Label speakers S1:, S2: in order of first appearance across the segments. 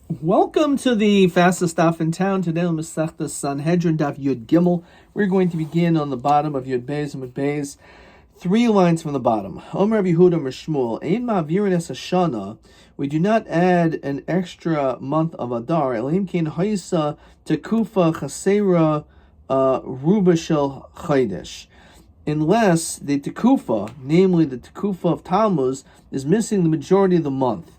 S1: Welcome to the fastest stop in town. Today, Masechta Sanhedrin Daf Yud Gimel. We're going to begin on the bottom of Yud Beis and Yud Beis, 3 lines from the bottom. Omer Rabbi Yehuda Shmuel, Ein Ma'avirin es Hashana. We do not add an extra month of Adar. Elim Kein Haisa Tekufa Chasera Ruba Shel Chaydesh. Unless the Tekufa, namely the Tekufa of Tammuz, is missing the majority of the month.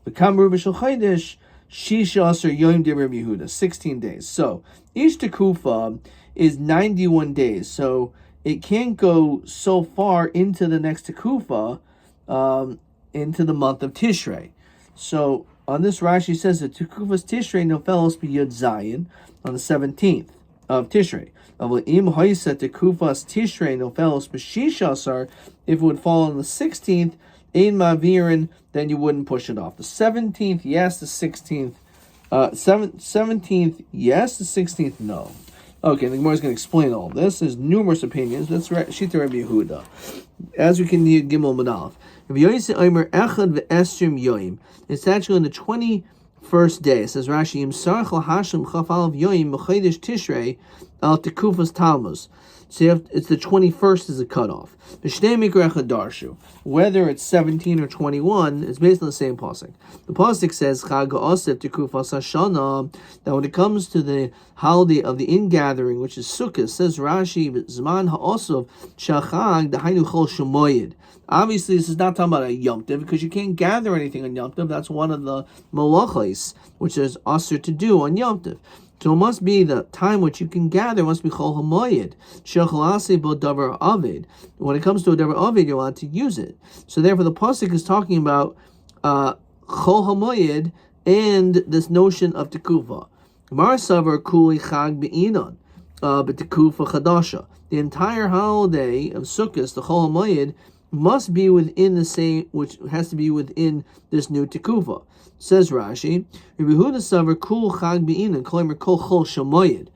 S1: The Kam Ruba Shel Chaydesh. Shisha Asar Yom de Rabbi Yehuda, 16 days. So each tekufa is 91 days. So it can't go so far into the next tekufa, into the month of Tishrei. So on this Rashi says that tekufas Tishrei nofelos b'Yud Zayin on the 17th of Tishrei. Im ha'isa tekufas Tishrei nofelos b'Shisha Asar, if it would fall on the 16th. Ein Ma'avirin, then you wouldn't push it off. The 17th, yes. The 16th, 17th, yes. The 16th, no. Okay, the Gemara is going to explain all this. There's numerous opinions. That's Shita Rabbi Yehuda. As we can read Gimel Manalef. Rabbi Yossi Omer Echad ve'Estrim Yoim. It's actually on the 21st day. It says Rashi, Im Sarach Hashem Chaf Alav Yoim M'Chodesh Tishrei Al Tekufas Talmuz. So it's the 21st is a cutoff. Whether it's 17 or 21, it's based on the same pasuk. The pasuk says Chag Ha'asif Tekufas Hashana. That when it comes to the holiday of the ingathering, which is Sukkot, says Rashi Zman Ha'asif Shachag Dahainu Chol Shemoyed. Obviously, this is not talking about a Yom Tov because you can't gather anything on Yom Tov. That's one of the malachos which is asur to do on Yom Tov. So it must be the time which you can gather must be Chol HaMoyed. Shechalase bo davar avid. When it comes to a davar avid, you're allowed to use it. So therefore, the pasuk is talking about Chol HaMoyed and this notion of tekufa. Mar savar kuli chag be'inon, but tekufa chadasha. The entire holiday of Sukkot, the Chol HaMoyed, must be within the same, which has to be within this new tekufa. Says Rashi, Rabbi Yehuda savar kul chag be'inon koimer kol chol shemoyed.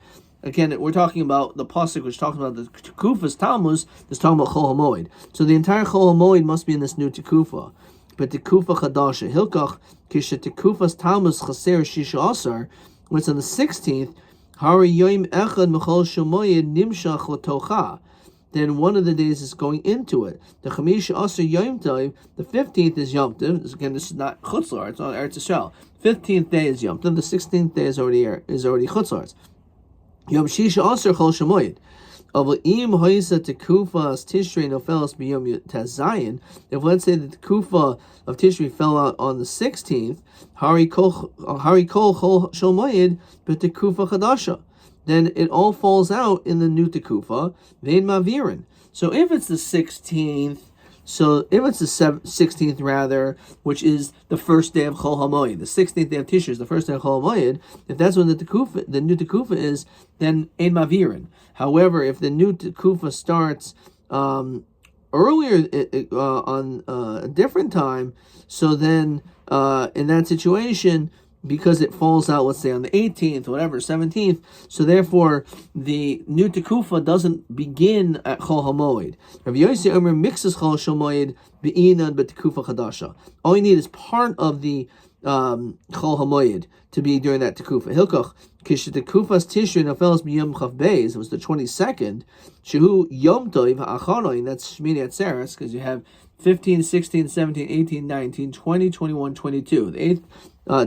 S1: Again, we're talking about the pasuk which talks about the tekufas Talmuz. That's talking about Chol HaMoed. So the entire Chol HaMoed must be in this new tekufa. But tekufa chadasha hilkach kisha tekufas Talmuz chaser shisha asar. When it's on the 16th, hari yoim echad mechol shemoyed nimshach latocha. Then one of the days is going into it. The Chamisha Asr Yom Tov, the 15th is Yom Tov. Again, this is not Chutz La'aretz, it's not Eretz Yisrael. 15th day is Yom Tov. The 16th day is already Chutz La'aretz. Yom Shisha Asr Chol Shemoyed. Im Ha'isa Tekufas Tishrei Nofelos B'Yom Tazayin. If let's say that the Tekufa of Tishrei fell out on the 16th, Hari Kol Chol Shemoyed, but Tekufa Chadasha. Then it all falls out in the new tekufa, vein mavirin. So if it's the 16th, the 16th rather, which is the first day of Chol HaMoed, the 16th day of Tishrei is the first day of Chol HaMoed, if that's when the new tekufa is, then ein mavirin. However, if the new tekufa starts earlier on a different time, so then in that situation, because it falls out, let's say on the 18th, whatever, 17th, so therefore the new tekufa doesn't begin at Chol HaMoed. Rabbi Yossi Omer mixes Chol HaMoed be'inan but tekufa chadasha. All you need is part of the Chol HaMoed to be during that tekufa. Hilkoch kish tekufas Tishrei nofelos b'Yom Chav Beis. It was the 22nd. Shehu Yom Tov ha'acharon. That's Shmini Atzeres, because you have 15, 16, 17, 18, 19, 20, 21, 22. The 8th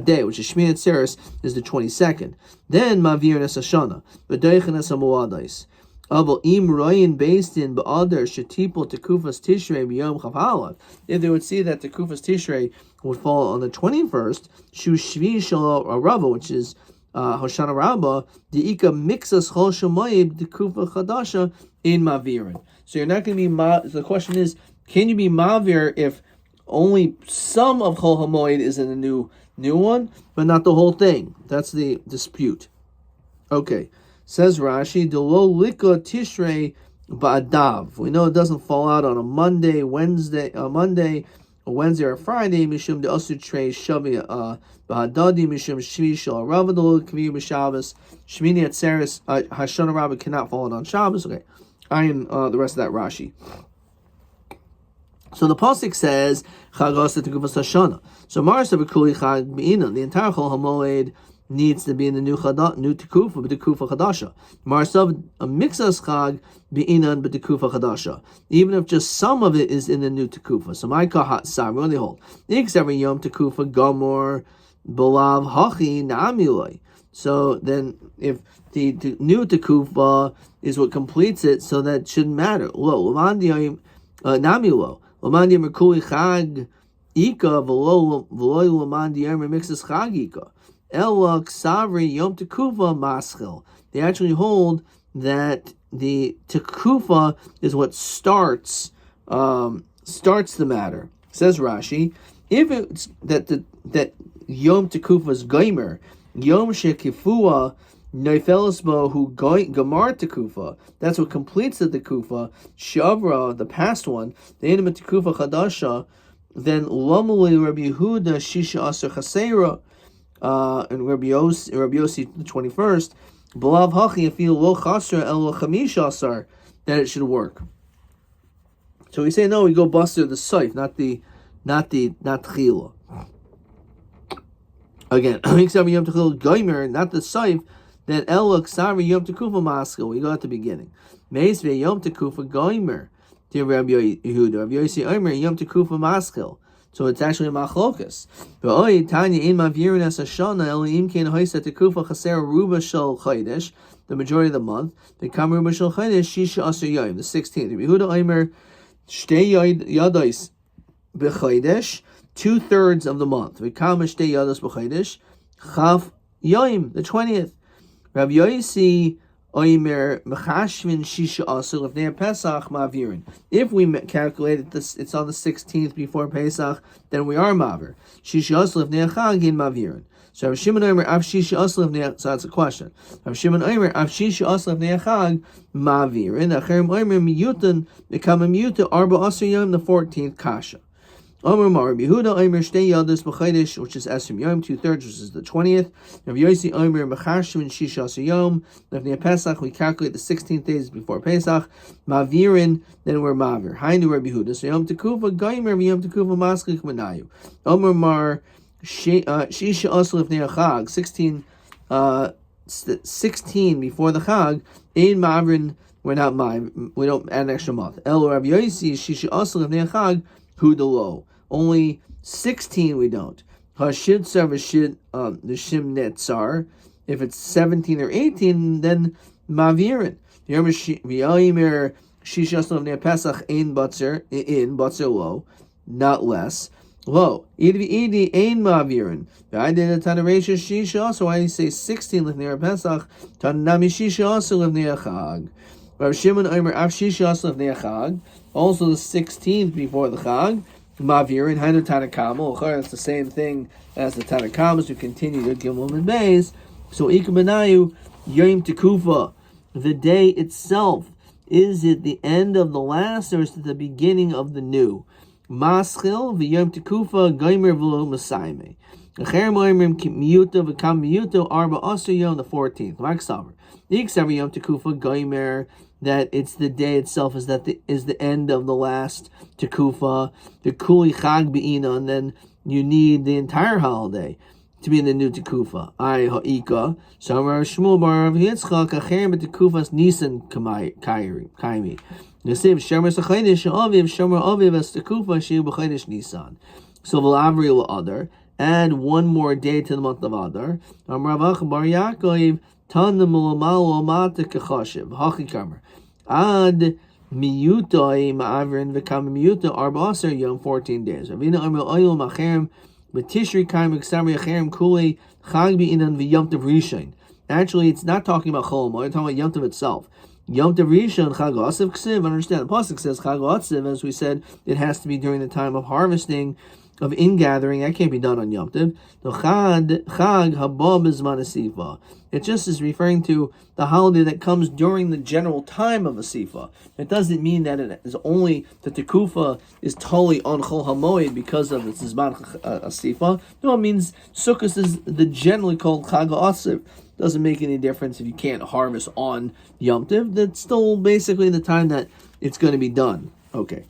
S1: day, which is Shmini Atzeres, is the 22nd. Then Mavir Nes Hashana, V'deichen Es HaMoadais. Aval Im Royin based in Ba'adar Shetipol Tekufas Tishrei B'Yom Chav Halav. If they would see that Tekufas Tishrei would fall on the 21st, Shu Shvi Shal Rabbah, which is Hoshana Rabbah, De'ika Mixas Chol Shemoyed Tekufa Chadasha in Mavirin. So you're not going to be the question is, can you be Mavir if only some of Chol HaMoed is in the new one, but not the whole thing? That's the dispute. Okay, says Rashi, Delo Lika Tishrei Ba'adav. We know it doesn't fall out on a Monday, a Wednesday or a Friday. Mishum de Asur Trei Shavi Ba'adadi Mishum Shvi Shal Rabbah Delo Kavir B'Shabbos Shmini Atzeres Hashana Rabbah cannot fall out on Shabbos. Okay, I am the rest of that Rashi. So the pasuk says Chag Asif Tekufas Hashana. So Marasav Kuli Chag Be'inan. The entire Chol Hamoed needs to be in the new Tekufa, but Tekufa Chadasha. Marasav Mixas Chag Be'inan, but Tekufa Chadasha. Even if just some of it is in the new Tekufa. So my Kahat Sam, what do they hold? Ix every Yom Tekufa Gomor Balav Hachi Namiloi. So then, if the new Tekufa is what completes it, so that shouldn't matter. Lo Lamandiyim Namilo. Lamandiyim Merkuli Chag Ika V'lo Lamandiyim Mixes Chag Ika. Ela Ksavri Yom Tekufa Maschil. They actually hold that the Tekufa is what starts the matter. Says Rashi, if it's that Yom Tekufa's Geimer, Yom Shekifua Neifelisbo who Gamar Tekufa, that's what completes the Tekufa, Shavra, the past one, the end of Tekufa Chadasha, then Lomuli Rabbi Yehuda Shisha Aser Chasera, and Rabbi Yossi the 21st, Balav Hachi Afil Lo Chasra El Chamisha Asar, that it should work. So we say no, we go buster the Saif, not Chila. Again, not the Saif, that El Ksari Yom Tekufa Maskil. We go at the beginning. Meisve Yom Tekufa Goimer to Rabbi Yehuda. Rabbi Yossi Omer Yom Tekufa Maskil. So it's actually a machlokas. V'oi Tanya in Mavirin as Hashana Elim Kein Hoisa Tekufa Chaser Ruba Shel Chodesh, the majority of the month. The Kam Ruba Shel Chodesh Shisha Aser Yom, the 16th. Rabbi Yehuda Omer Shtei Yadois B'Chodesh, 2/3 of the month. V'Kam Shtei Yados B'Chodesh Chaf Yom, the 20th. Rabbi Yossi Oimer Mechashvin Shisha Aser Lefnei Pesach Mavirin. If we calculate this, it's on the 16th before Pesach, then we are Mavir. Shisha Aser Lefnei Chag in Mavirin. So Rav Shimon Oimer Av Shisha Aser Lefnei. So that's a question. Rav Shimon Oimer Av Shisha Aser Lefnei Chag Mavirin. Acherim Oimer Miyutan become a Miyuta Arba Aser Yom, the 14th Kasha. Omer Mar Rabbi Yehuda Omer Shtei Yados B'Chodesh, which is Esrim Yom, 2/3, which is the 20th. Rabbi Yossi Omer Mechashvin Shisha Aser Yom. Lefnei Pesach, we calculate the 16th days before Pesach. Mavirin, then we're Mavir. Hainu Rabbi Yehuda. So Yom Tekufa Goimer Yom Tekufa Maskik Menayu. Omer Mar Shisha Aser Lefnei Chag, 16 before the Chag. Ein Mavirin, we're not Mav. We don't add an extra month. El Rabbi Yossi Shisha Aser Lefnei Chag Hudalo. Only 16 we don't. Hashid Sarvashid the Shim Netzar. If it's 17 or 18, then Mavirin. V'yayimer Shishas Lefnei Pesach in Batzer lo, not less. Lo. Idi ein Mavirin. I did a Tanaresha Shisha, so I say 16 Lefnei Pesach. Tanami Shisha also Lefnei Chag. Rav Shimon Omer Av Shisha Lefnei Chag. Also the 16th before the Chag. Mavirin, Hainu Tanakama. It's the same thing as the Tanakamas who continue to Gimel and Beis. So Ikabanayu Yom Tekufa, the day itself, is it the end of the last or is it the beginning of the new? Maschil v'Yom Tekufa Gaimer v'lo Masaime. Acherim Oimrim Miyuta v'Kam Miyuta Arba Aser Yom, the 14th. Like Savar. Iksav Yom Tekufa Gaimer, that it's the day itself is the end of the last Tekufa, the Kuli Chag Be'ina, and then you need the entire holiday to be in the new Tekufa. Ay Ha'ika, Samar Shmuel Bar of Yitzchak, Acherim Tekufas Nisan Kaimi. Yosef Shemer Sachaydish Aviv Shemer Aviv as Tekufa Shiu B'Chaydish Nisan. So V'Lavri L'Adar, add one more day to the month of Adar. Amravach Bar Yaakov Tanam L'Mal L'Mata Kechashiv Hachikamer. Ad Miyutoi Ma'avrin V'Kam Miyuta Arba Aser Yom, 14 days. Ravina Amel Oyel Macherem B'Tishri Kaim V'Ksari Acherem Kuli Chag B'inan V'Yom Tov Rishon. Actually, it's not talking about Chol Moed, it's talking about Yom Tov itself. Yom Tov Rishon Chag Asiv Ksiv. Understand, the pasuk says Chag Asiv. As we said, it has to be during the time of harvesting, of ingathering. That can't be done on Yom Tov. The Chag Haba B'Zman Asifa. It just is referring to the holiday that comes during the general time of a Sifa. It doesn't mean that it is only that the Tekufa is totally on Chol HaMoed because of its Zman Asifa. No, it means Sukkot is the generally called Chag Asiv. Doesn't make any difference if you can't harvest on Yom Tov. That's still basically the time that it's going to be done. Okay.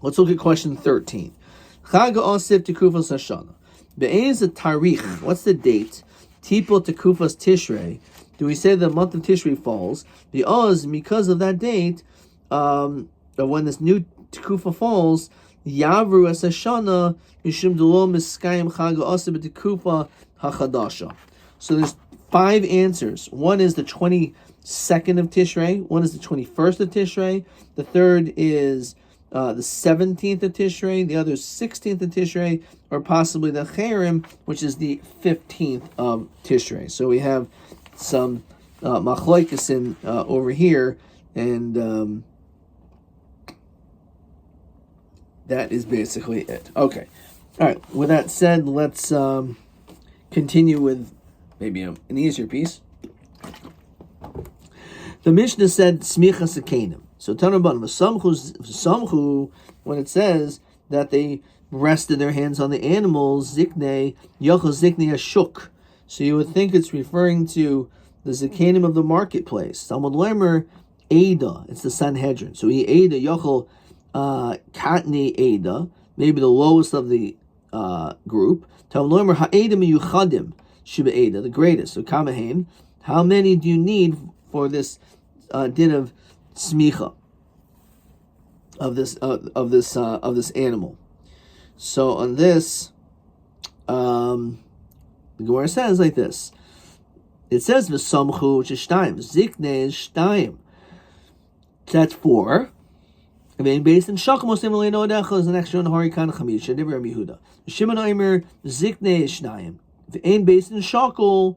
S1: Let's look at question 13. Chag Osif Tekufas Hashana. Be'ez a tarich. What's the date? Tipo Tekufas Tishrei. Do we say the month of Tishrei falls? Because of that date, when this new Tekufa falls, Yavru es Hashana Mishum Delo Miskayim Chag Osif Tekufa Hachadasha. So there's 5 answers. One is the 22nd of Tishrei. One is the 21st of Tishrei. The third is the 17th of Tishrei. The other is 16th of Tishrei, or possibly the Cherem, which is the 15th of Tishrei. So we have some machloikesin over here, and that is basically it. Okay. All right. With that said, let's continue with maybe an easier piece. The Mishnah said smicha sekenim. So Tanaban v'samchu, when it says that they rested their hands on the animals, zikne yochel zikne ashuk. So you would think it's referring to the zikenim of the marketplace. Talmud lemer Ada. It's the Sanhedrin. So he Ada yochel katne Ada, maybe the lowest of the group. Talmud lemer ha'eda miyuchadim shiba Ada, the greatest. So kamahen, how many do you need for this din of smicha of this animal? So on this, the Gemara says like this. It says v'samchu, which is shtayim. Zikne is shtayim. That's 4. I mean, based in Shachmos Emelino Odecha is the next one. Harikan Chamisha. Never Rabbi Yehuda. Shimon Aimer Zikne is shtayim. V'ain based in Shakel.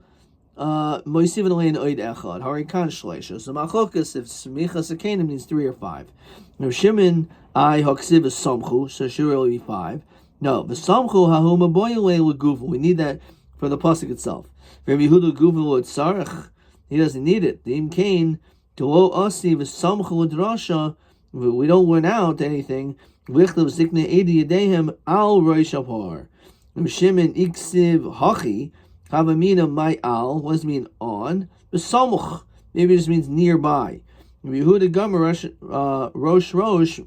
S1: Moisiv and Elaine Oid Echad, Harikan Shleisha. So Machokas, if Smicha Sekenim means 3 or 5. Now Shimon, I Haksiv is Samchu, so it should really be 5. No, the Samchu Hahuma Boyale Lagufu. We need that for the pasuk itself. Rabbi Yehuda Gufu Sarach, he doesn't need it. The Im Kain, Tolo Asi, the Samchu Ladrasha, we don't learn out anything. Vichlav Zikne Edi Yadehem Al Roish Apar. Shimon Iksiv Hachi. Havamina my al, what does it mean on? Besamuch, maybe it just means nearby. Yehuda Gomer Rosh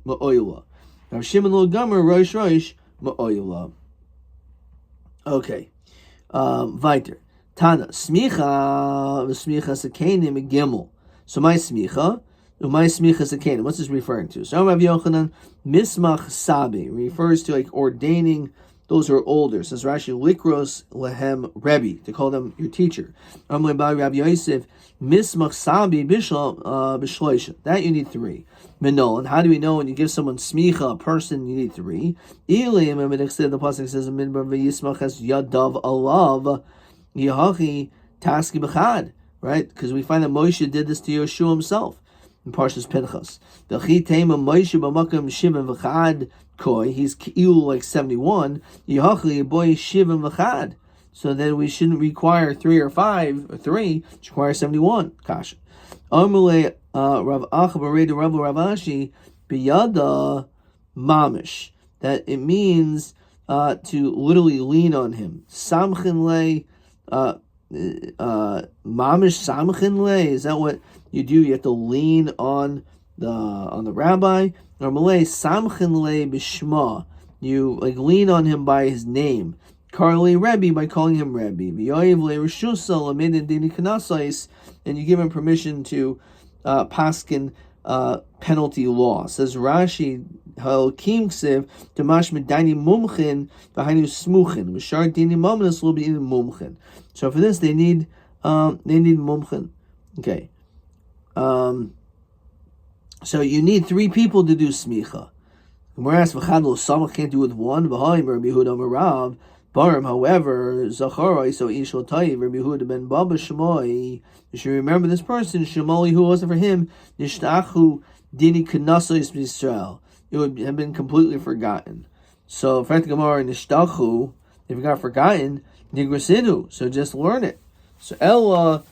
S1: Ma'oyla. Now Shimon Lo Gomer Rosh Ma'oyla. Okay. Weiter. Tana Smicha Sekenim Gimel. So my Smicha Sekenim. What's this referring to? So Rav Yochanan Mismach Sabi refers to like ordaining those who are older. Says Rashi, Likros Lehem Rebbe, to call them your teacher. Amle by Rabbi Yosef, Mismach Sabi Bishloisha. That you need 3. Minol. And how do we know when you give someone smicha, a person, you need 3? Elim, and the pasuk says, Minbar v'yismach has yadav alav yahachi taski b'chad. Right? Because we find that Moshe did this to Yeshua himself in Parshas Pinchas. The chitema Moshe b'makam shimon v'chad koi. He's ki'ul like 71. Yahachli boy shivim v'chad. So then we shouldn't require 3 or 5 or 3. It require 71. Kasha. Amule Rav Acha b'Reda Rav Ravashi biyada mamish. That it means to literally lean on him. Samchin le mamish samchin le. Is that what you do? You have to lean on the rabbi. Or Malay samchin le b'shma. You like lean on him by his name. Karli Rebbe, by calling him Rebbe. V'yoyev le reshusa l'medin dini kanasais, and you give him permission to paskin penalty law. Says Rashi, Halkim Ksiv, Tamash Medani Mumchin, V'hainu Smuchin, V'shar Dini Mamnas will be in Mumchin. So for this they need Mumchin. Okay. So you need 3 people to do smicha. Whereas V'chad lo samach can't do it with 1. V'haim Rabbi Yehuda Marav. Barim, however, Zacharai, so Ishal Tayiv, Rabbi Yehuda ben Baba Shemoi, you should remember this person, Shemoli, who was for him, Nishtachu Dini Kanasos Yisrael. It would have been completely forgotten. So, Fret Gemara, Nishtachu, if it got forgotten, Nigrasinu, so just learn it. So, Ella,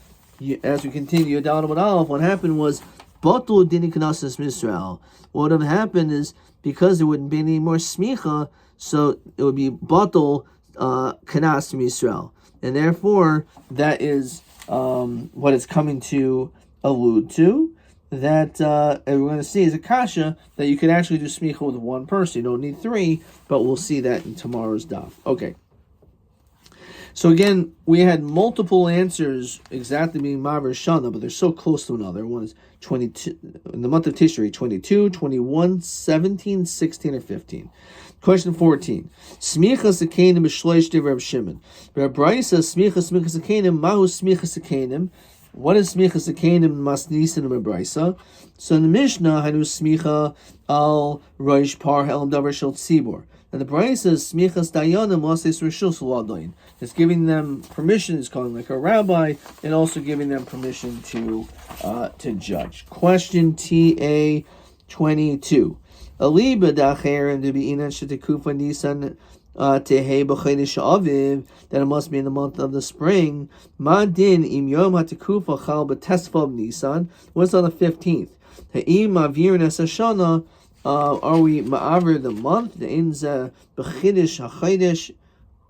S1: as we continue, down with Aleph, what happened was, Batul Dini Kanasos Yisrael. What would have happened is, because there wouldn't be any more smicha, so it would be Batul Kanas Yisrael, and therefore that is what it's coming to allude to. that and we're going to see is a kasha that you can actually do smicha with one person. You don't need three, but we'll see that in tomorrow's daf. Okay. So again, we had multiple answers exactly being Maver Shana, but they're so close to another. One is 22 in the month of Tishrei, 22, 21, 17, 16, or 15. Question 14. Smicha Sekenim b'shloish divrei Reb Shimon. Reb Brisa Smicha Sekenim Mahu Smicha Sekenim. What is Smicha Sekenim Masnisin and Reb Brisa? So in the Mishnah, Hanu Smicha al Roish Par Helam Davar Shel Tzibor. And the Brisa says Smichas Dayanim Lases Rishus Ladain. It's giving them permission. It's calling like a rabbi, and also giving them permission to judge. Question TA 22. Aliba dacher and to be inan shetekufa nisan tehe b'chodesh aviv, that it must be in the month of the spring. Ma din im yom hatekufa chal b'tesvav nisan. What's on the 15th? Ha'im avir nes hashana. Are we ma'aver the month? The inza b'chidish hachodesh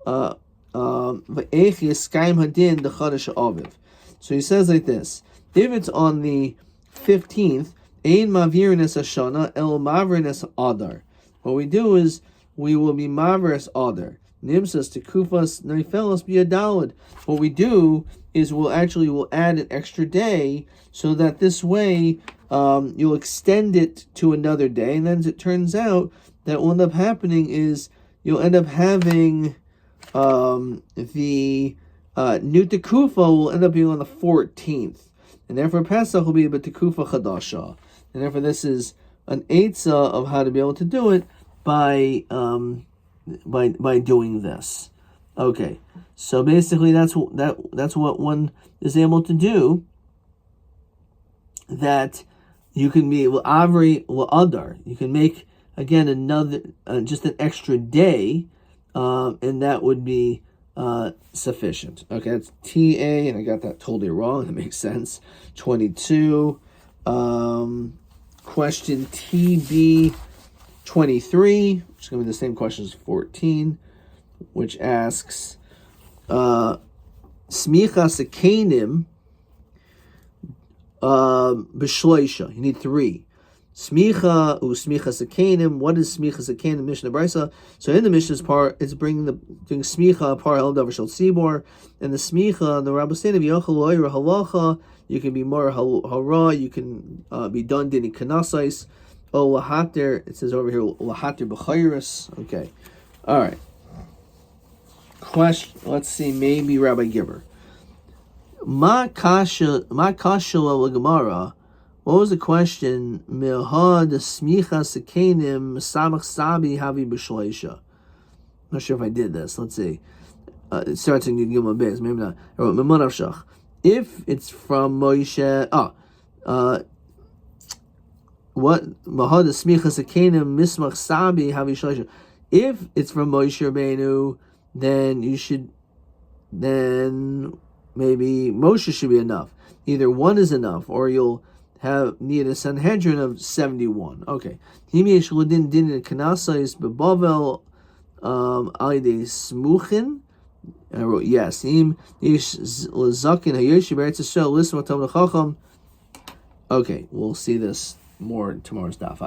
S1: v'eich yiskayim hadin the chodesh aviv. So he says like this: if it's on the 15th, ein ma'avir nes hashana el ma'aver nes adar. What we do is we will be ma'aver es adar. Nimsas tekufas neifelas biyadalad. What we do is we'll add an extra day so that this way you'll extend it to another day, and then as it turns out that what will end up happening is you'll end up having the new tekufa will end up being on the 14th, and therefore Pesach will be a tekufa chadasha, and therefore this is an eitzah of how to be able to do it by doing this. Okay, so basically that's what one is able to do. That you can be avri adar. You can make again another just an extra day, and that would be sufficient. Okay, that's TA, and I got that totally wrong. That makes sense. 22. Question TB 23, which is going to be the same question as 14, which asks smicha sekenim b'shloisha. You need three. Smicha sekenim. What is smicha sekenim? Mishnah Brisa. So in the Mishnah's part, it's doing smicha par el davar shel tzibor, and the smicha, the Rabbi said, if yochel loyra halacha, you can be more hara, you can be done dini kanasais. Oh, lahater, it says over here, lahater b'chayris. Okay. All right. Question, let's see, maybe Rabbi Giver. Ma kasha Gemara. What was the question? Milha the smicha sekenim samach sabi havi b'shleisha. Not sure if I did this. Let's see. It starts in Gimel Beis. Maybe not. I wrote Memon Avshach. If it's from Moshe, what mahad smicha sekenim mismach sabi havi shleisha. If it's from Moshe Rabbeinu, then maybe Moshe should be enough. Either one is enough, or you'll need a Sanhedrin of 71. Okay. Himi yeshuludin din kanasais bebavel alidei smuchin. I wrote yes. Him yish lezakin hayoshi beretz Yisrael listen what Talmud Chacham. Okay, we'll see this more in tomorrow's daf.